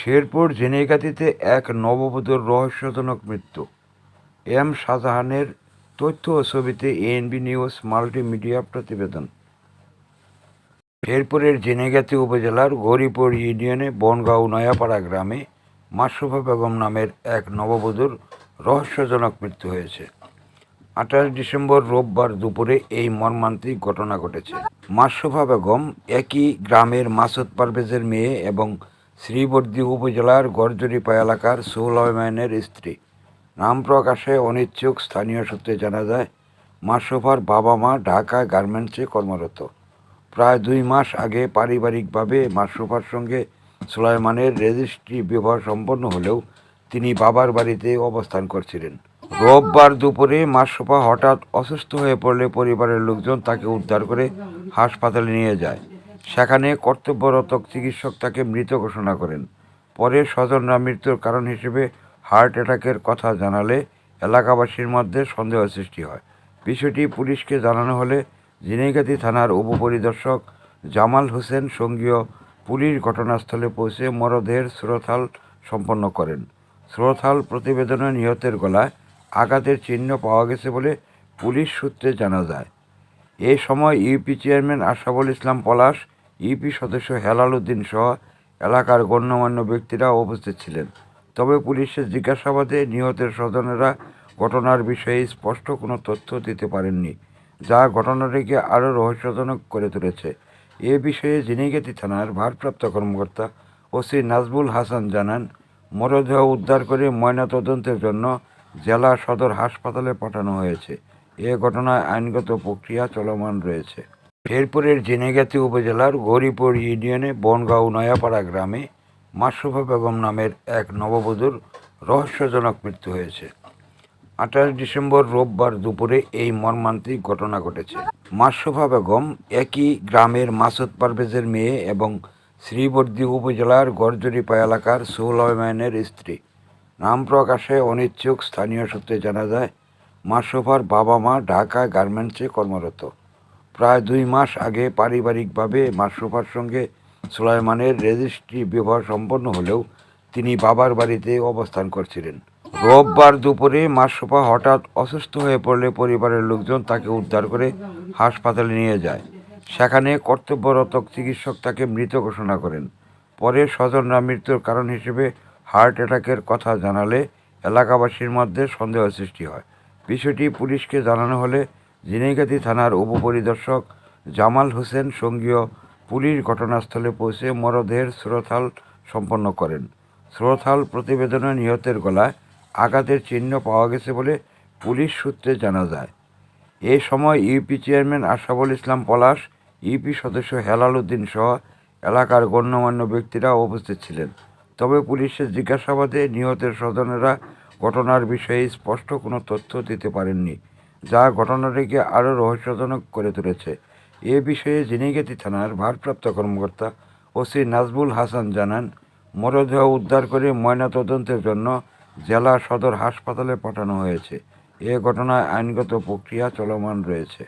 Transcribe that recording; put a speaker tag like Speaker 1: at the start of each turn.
Speaker 1: শেরপুর ঝিনাইগাতীতে এক নববধূর রহস্যজনক মৃত্যু। এম শাহজাহানের তথ্য ও ছবিতে এএনবি নিউজ মাল্টিমিডিয়া প্রতিবেদন। শেরপুরের ঝিনাইগাতী উপজেলার গৌরীপুর ইউনিয়নে বনগাঁও নয়াপাড়া গ্রামে মাশরুফা বেগম নামের এক নববধূর রহস্যজনক মৃত্যু হয়েছে। 28 ডিসেম্বর রোববার দুপুরে এই মর্মান্তিক ঘটনা ঘটেছে। মাশরুফা বেগম একই গ্রামের মাসুদ পারভেজের মেয়ে এবং শ্রীবর্দী উপজেলার গড়জরিপা এলাকার সুলাইমানের স্ত্রী। নাম প্রকাশে অনিচ্ছুক স্থানীয় সূত্রে জানা যায়, মাশরুফার বাবা মা ঢাকা গার্মেন্টসে কর্মরত। প্রায় 2 মাস আগে পারিবারিকভাবে মাশরুফার সঙ্গে সুলাইমানের রেজিস্ট্রি বিবাহ সম্পন্ন হলেও তিনি বাবার বাড়িতে অবস্থান করছিলেন। রোববার দুপুরে মাশরুফা হঠাৎ অসুস্থ হয়ে পড়লে পরিবারের লোকজন তাকে উদ্ধার করে হাসপাতালে নিয়ে যায়। সেখানে কর্তব্যরত চিকিৎসক তাকে মৃত ঘোষণা করেন। পরে স্বজনরা মৃত্যুর কারণ হিসেবে হার্ট অ্যাটাকের কথা জানালে এলাকাবাসীর মধ্যে সন্দেহ সৃষ্টি হয়। বিষয়টি পুলিশকে জানানো হলে ঝিনাইগাতী থানার উপপরিদর্শক জামাল হোসেন সঙ্গীয় পুলিশ ঘটনাস্থলে পৌঁছে মরদেহের সুরতহাল সম্পন্ন করেন। সুরতহাল প্রতিবেদনে নিহতের গলায় আঘাতের চিহ্ন পাওয়া গেছে বলে পুলিশ সূত্রে জানা যায়। এ সময় ইউপি চেয়ারম্যান আশরাফুল ইসলাম পলাশ, ইউপি সদস্য হেলাল উদ্দিন সহ এলাকার গণ্যমান্য ব্যক্তিরা উপস্থিত ছিলেন। তবে পুলিশের জিজ্ঞাসাবাদে নিহতের স্বজনেরা ঘটনার বিষয়ে স্পষ্ট কোনো তথ্য দিতে পারেননি, যা ঘটনাটিকে আরও রহস্যজনক করে তুলেছে। এ বিষয়ে ঝিনাইগাতী থানার ভারপ্রাপ্ত কর্মকর্তা ওসি নাজবুল হাসান জানান, মরদেহ উদ্ধার করে ময়নাতদন্তের জন্য জেলা সদর হাসপাতালে পাঠানো হয়েছে। এ ঘটনায় আইনগত প্রক্রিয়া চলমান রয়েছে। শেরপুরের ঝিনাইগাতী উপজেলার গৌরীপুর ইউনিয়নে বনগাঁও নয়াপাড়া গ্রামে মাশরুফা বেগম নামের এক নববধূর রহস্যজনক মৃত্যু হয়েছে। 28 ডিসেম্বর রোববার দুপুরে এই মর্মান্তিক ঘটনা ঘটেছে। মাশরুফা বেগম একই গ্রামের মাসুদ পারভেজের মেয়ে এবং শ্রীবর্দী উপজেলার গড়জরিপা এলাকার সুলাইমানের স্ত্রী। নাম প্রকাশে অনিচ্ছুক স্থানীয় সূত্রে জানা যায়, মাশরুফার বাবা মা ঢাকা গার্মেন্টসে কর্মরত। প্রায় 2 মাস আগে পারিবারিকভাবে মাশরুফার সঙ্গে সুলাইমানের রেজিস্ট্রি বিবাহ সম্পন্ন হলেও তিনি বাবার বাড়িতে অবস্থান করছিলেন। রোববার দুপুরে মাশরুফা হঠাৎ অসুস্থ হয়ে পড়লে পরিবারের লোকজন তাকে উদ্ধার করে হাসপাতালে নিয়ে যায়। সেখানে কর্তব্যরত চিকিৎসক তাকে মৃত ঘোষণা করেন। পরে স্বজনরা মৃত্যুর কারণ হিসেবে হার্ট অ্যাটাকের কথা জানালে এলাকাবাসীর মধ্যে সন্দেহ সৃষ্টি হয়। বিষয়টি পুলিশকে জানানো হলে ঝিনাইগাতী থানার উপপরিদর্শক জামাল হোসেন সঙ্গীয় পুলিশ ঘটনাস্থলে পৌঁছে মরদেহের সুরতহাল সম্পন্ন করেন। সুরতহাল প্রতিবেদনে নিহতের গলায় আঘাতের চিহ্ন পাওয়া গেছে বলে পুলিশ সূত্রে জানা যায়। এ সময় ইউপি চেয়ারম্যান আশরাফুল ইসলাম পলাশ, ইউপি সদস্য হেলাল উদ্দিন সহ এলাকার গণ্যমান্য ব্যক্তিরা উপস্থিত ছিলেন। তবে পুলিশের জিজ্ঞাসাবাদে নিহতের স্বজনেরা ঘটনার বিষয়ে স্পষ্ট কোনো তথ্য দিতে পারেননি, যা ঘটনাটিকে আরও রহস্যজনক করে তুলেছে। এ বিষয়ে ঝিনাইগাতী থানার ভারপ্রাপ্ত কর্মকর্তা ওসি নাজবুল হাসান জানান, মরদেহ উদ্ধার করে ময়নাতদন্তের জন্য জেলা সদর হাসপাতালে পাঠানো হয়েছে। এ ঘটনায় আইনগত প্রক্রিয়া চলমান রয়েছে।